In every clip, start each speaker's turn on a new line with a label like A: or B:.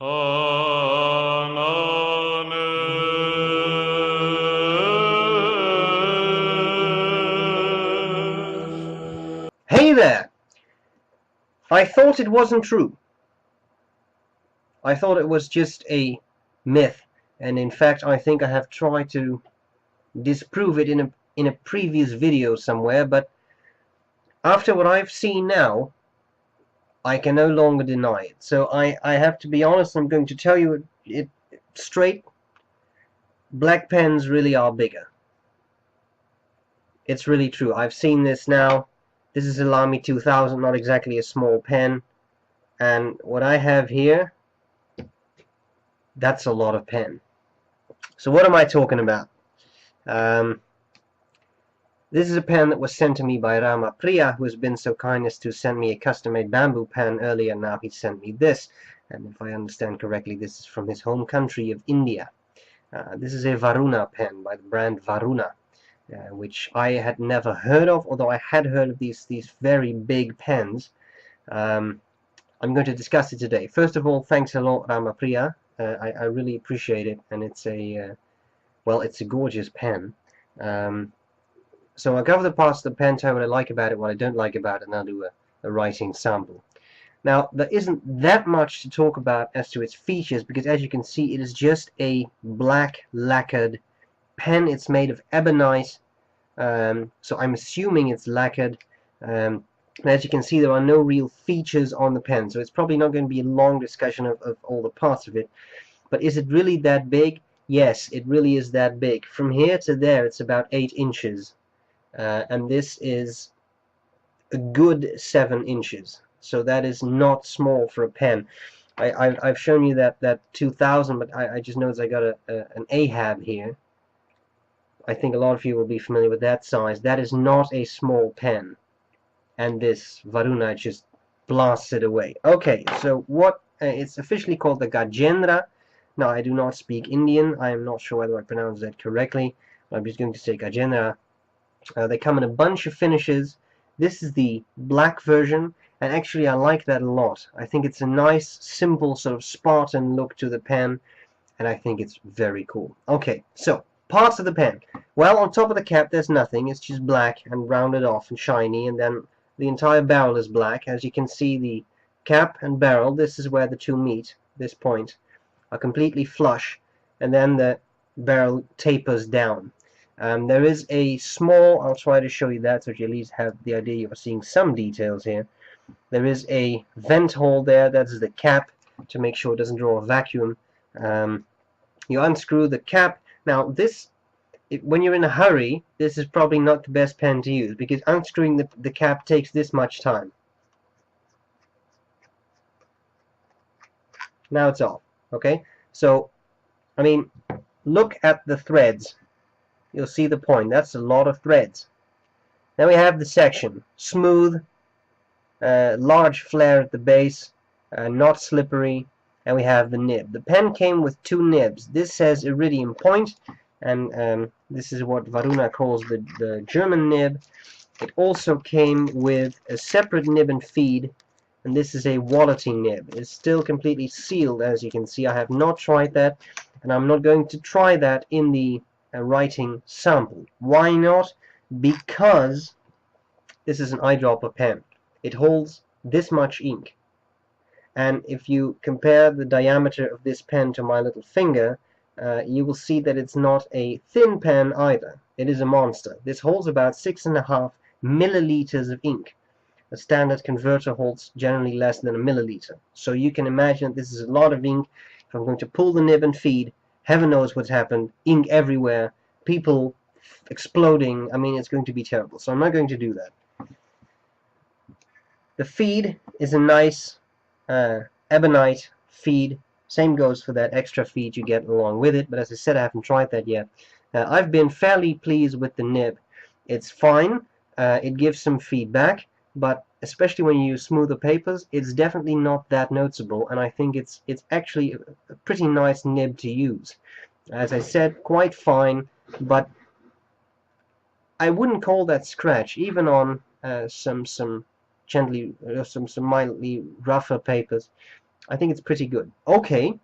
A: Hey there! I thought it wasn't true. I thought it was just a myth, and in fact I think I have tried to disprove it in a previous video somewhere, but after what I've seen now, I can no longer deny it. So I have to be honest, I'm going to tell you it straight. Black pens really are bigger. It's really true. I've seen this now. This is a Lamy 2000, not exactly a small pen. And what I have here, that's a lot of pen. So what am I talking about? This is a pen that was sent to me by B.R.E, who has been so kind as to send me a custom-made bamboo pen earlier. Now he sent me this, and if I understand correctly, this is from his home country of India. This is a Varuna pen by the brand Varuna, which I had never heard of, although I had heard of these very big pens. I'm going to discuss it today. First of all, thanks a lot, B.R.E. I really appreciate it, and it's a well, it's a gorgeous pen. So I'll cover the parts of the pen, tell you what I like about it, what I don't like about it, and I'll do a writing sample. Now, there isn't that much to talk about as to its features, because as you can see, it is just a black lacquered pen. It's made of ebonite, so I'm assuming it's lacquered. As you can see, there are no real features on the pen, so it's probably not going to be a long discussion of all the parts of it. But is it really that big? Yes, it really is that big. From here to there, it's about 8 inches. And this is a good 7 inches, so that is not small for a pen. I've shown you that 2000, but I just noticed I got an Ahab here. I think a lot of you will be familiar with that size. That is not a small pen, and this Varuna just blasts it away. Okay, so what it's officially called the Gajendra. Now, I do not speak Indian. I am not sure whether I pronounce that correctly. I'm just going to say Gajendra. They come in a bunch of finishes. This is the black version, and actually I like that a lot. I think it's a nice, simple, sort of Spartan look to the pen, and I think it's very cool. Okay, so, parts of the pen. Well, on top of the cap there's nothing. It's just black and rounded off and shiny, and then the entire barrel is black. As you can see, the cap and barrel, this is where the two meet, this point, are completely flush, and then the barrel tapers down. There is a small, I'll try to show you that so you at least have the idea you're seeing some details here. There is a vent hole there, that's the cap, to make sure it doesn't draw a vacuum. You unscrew the cap. Now this, when you're in a hurry, this is probably not the best pen to use, because unscrewing the cap takes this much time. Now it's off, okay? So, I mean, look at the threads. You'll see the point. That's a lot of threads. Then we have the section. Smooth, large flare at the base, not slippery, and we have the nib. The pen came with 2 nibs. This says iridium point, and this is what Varuna calls the German nib. It also came with a separate nib and feed, and this is a walleting nib. It's still completely sealed, as you can see. I have not tried that, and I'm not going to try that in the writing sample. Why not? Because this is an eyedropper pen. It holds this much ink, and if you compare the diameter of this pen to my little finger, you will see that it's not a thin pen either. It is a monster. This holds about 6.5 milliliters of ink. A standard converter holds generally less than a milliliter, so you can imagine this is a lot of ink. If I'm going to pull the nib and feed, heaven knows what's happened. Ink everywhere, people exploding. I mean, it's going to be terrible, so I'm not going to do that. The feed is a nice ebonite feed. Same goes for that extra feed you get along with it, but as I said, I haven't tried that yet. I've been fairly pleased with the nib. It's fine. It gives some feedback, but especially when you use smoother papers, it's definitely not that noticeable, and I think it's actually a pretty nice nib to use. As I said, quite fine, but I wouldn't call that scratch, even on some gently, some mildly rougher papers. I think it's pretty good. Okay,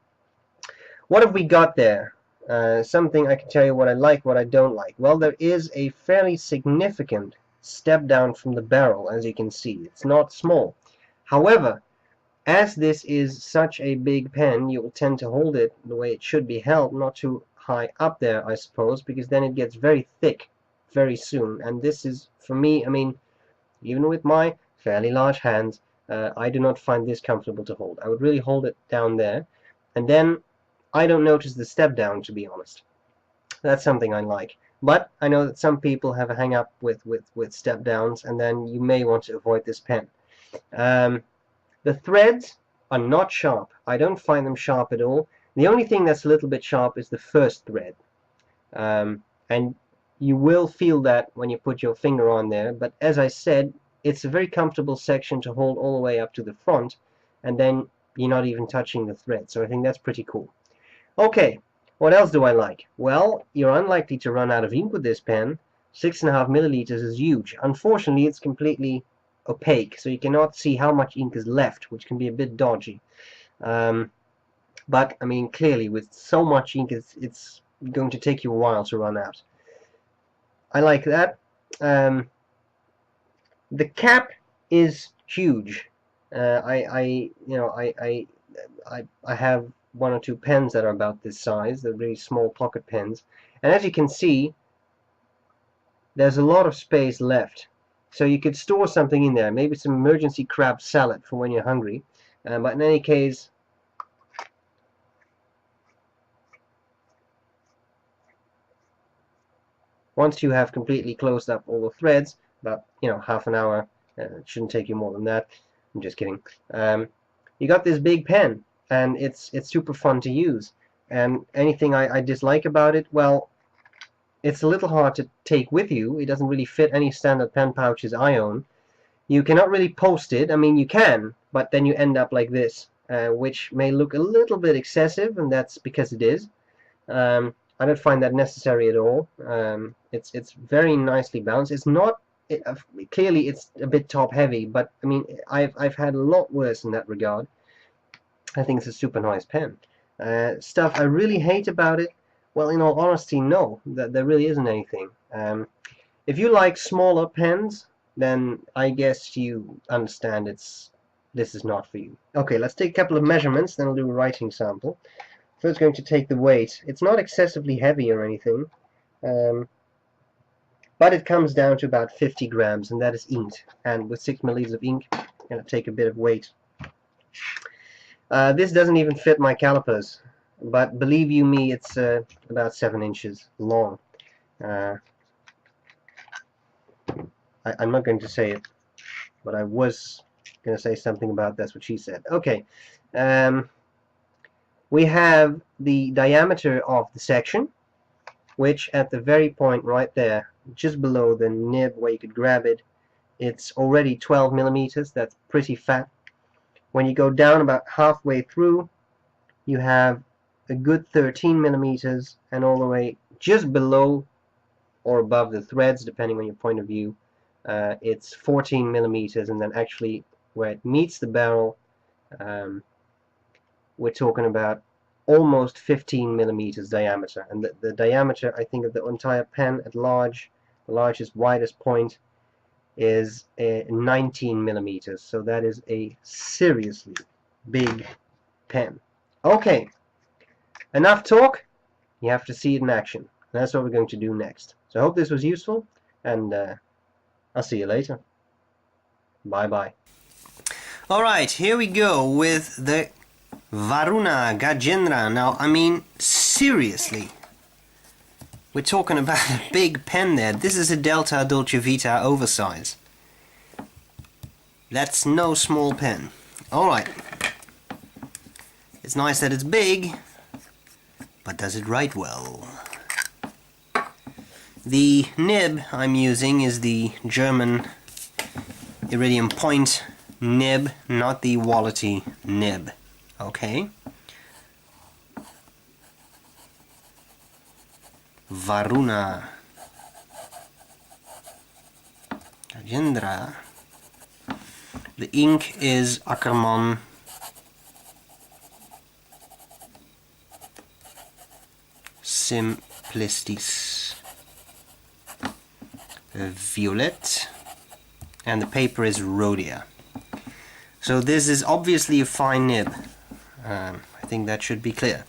A: what have we got there? Something I can tell you what I like, what I don't like. Well, there is a fairly significant step down from the barrel, as you can see. It's not small. However, as this is such a big pen, you will tend to hold it the way it should be held, not too high up there, I suppose, because then it gets very thick very soon. And this is, for me, I mean, even with my fairly large hands, I do not find this comfortable to hold. I would really hold it down there, and then I don't notice the step down, to be honest. That's something I like. But I know that some people have a hang up with step downs, and then you may want to avoid this pen. The threads are not sharp. I don't find them sharp at all. The only thing that's a little bit sharp is the first thread. And you will feel that when you put your finger on there, but as I said, it's a very comfortable section to hold all the way up to the front, and then you're not even touching the thread, so I think that's pretty cool. Okay, what else do I like? Well, you're unlikely to run out of ink with this pen. 6.5 milliliters is huge. Unfortunately, it's completely opaque, so you cannot see how much ink is left, which can be a bit dodgy. But, I mean, clearly, with so much ink, it's going to take you a while to run out. I like that. The cap is huge. I have one or two pens that are about this size. They're really small pocket pens, and as you can see, there's a lot of space left. So you could store something in there, maybe some emergency crab salad for when you're hungry. But in any case, once you have completely closed up all the threads, about half an hour, it shouldn't take you more than that. I'm just kidding. You got this big pen, and it's super fun to use. And anything I dislike about it, well, it's a little hard to take with you. It doesn't really fit any standard pen pouches I own. You cannot really post it. I mean, you can, but then you end up like this, which may look a little bit excessive, and that's because it is. I don't find that necessary at all. It's very nicely balanced. It's not clearly it's a bit top heavy, but I mean I've had a lot worse in that regard. I think it's a super nice pen. Stuff I really hate about it, well, in all honesty, no, there really isn't anything. If you like smaller pens, then I guess you understand this is not for you. Okay, let's take a couple of measurements, then I'll do a writing sample. First, going to take the weight. It's not excessively heavy or anything, but it comes down to about 50 grams, and that is inked. And with 6 milliliters of ink, I'm going to take a bit of weight. This doesn't even fit my calipers, but believe you me, it's about 7 inches long. I'm not going to say it, but I was going to say something about that's what she said. Okay. We have the diameter of the section, which at the very point right there, just below the nib where you could grab it, it's already 12 millimeters. That's pretty fat. When you go down about halfway through, you have a good 13 millimeters, and all the way just below or above the threads, depending on your point of view, it's 14 millimeters, and then actually where it meets the barrel, we're talking about almost 15 millimeters diameter, and the diameter, I think, of the entire pen at large, the largest, widest point, is 19 millimeters. So that is a seriously big pen. Okay, enough talk. You have to see it in action. And that's what we're going to do next. So I hope this was useful, and I'll see you later. Bye bye. Alright, here we go with the Varuna Gajendra. Now, I mean, seriously, we're talking about a big pen there. This is a Delta Dolce Vita oversize. That's no small pen. Alright. It's nice that it's big, but does it write well? The nib I'm using is the German Iridium Point nib, not the Quality nib. Okay. Varuna Gajendra. The ink is Ackerman Simplistis Violet, and the paper is Rhodia. So this is obviously a fine nib. I think that should be clear.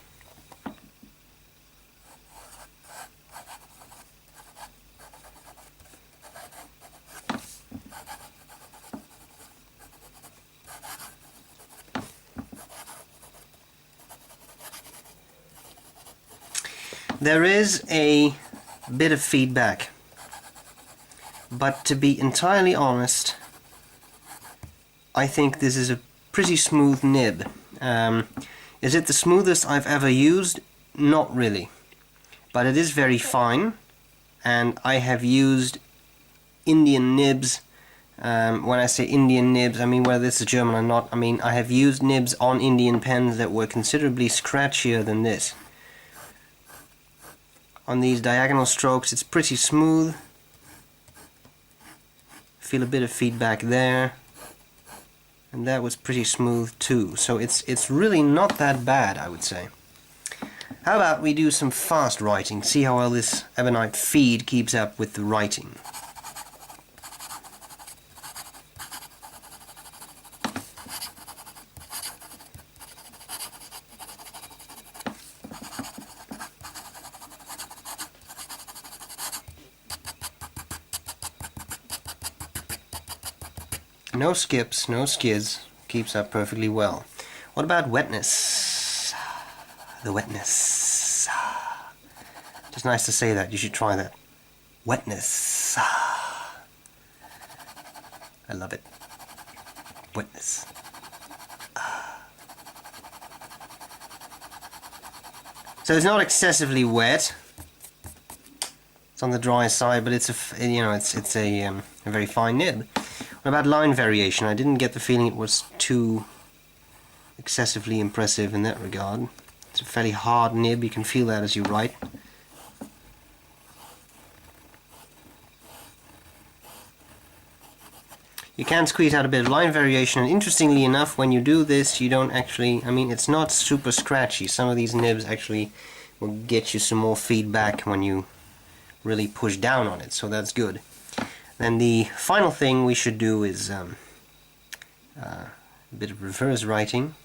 A: There is a bit of feedback, but to be entirely honest, I think this is a pretty smooth nib. Is it the smoothest I've ever used? Not really, but it is very fine, and I have used Indian nibs. When I say Indian nibs, I mean whether this is German or not. I mean I have used nibs on Indian pens that were considerably scratchier than this. On these diagonal strokes it's pretty smooth. Feel a bit of feedback there, and that was pretty smooth too. So it's really not that bad, I would say. How about we do some fast writing, see how well this Ebonite feed keeps up with the writing. No skips, no skids, keeps up perfectly well. What about wetness? The wetness. Just nice to say that, you should try that. Wetness. I love it. Wetness. So it's not excessively wet. It's on the dry side, but it's a very fine nib. What about line variation? I didn't get the feeling it was too excessively impressive in that regard. It's a fairly hard nib, you can feel that as you write. You can squeeze out a bit of line variation, and interestingly enough, when you do this, you don't actually, I mean, it's not super scratchy. Some of these nibs actually will get you some more feedback when you really push down on it, so that's good. Then the final thing we should do is a bit of reverse writing.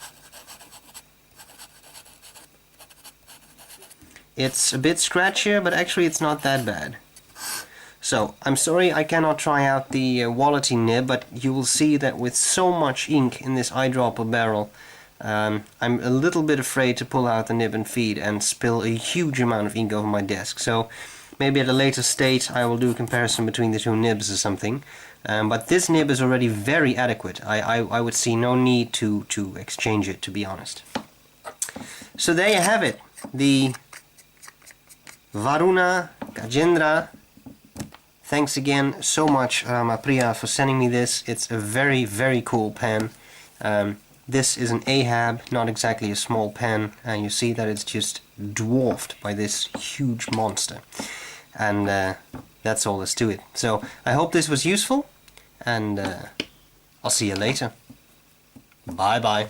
A: It's a bit scratchier, but actually it's not that bad. So, I'm sorry I cannot try out the Wallety nib, but you will see that with so much ink in this eyedropper barrel, I'm a little bit afraid to pull out the nib and feed and spill a huge amount of ink over my desk. So, maybe at a later stage I will do a comparison between the two nibs or something. But this nib is already very adequate. I would see no need to exchange it, to be honest. So there you have it. The Varuna Gajendra. Thanks again so much, B.R.E, for sending me this. It's a very, very cool pen. This is an Ahab, not exactly a small pen, and you see that it's just dwarfed by this huge monster. And that's all there's to it. So I hope this was useful, and I'll see you later. Bye bye.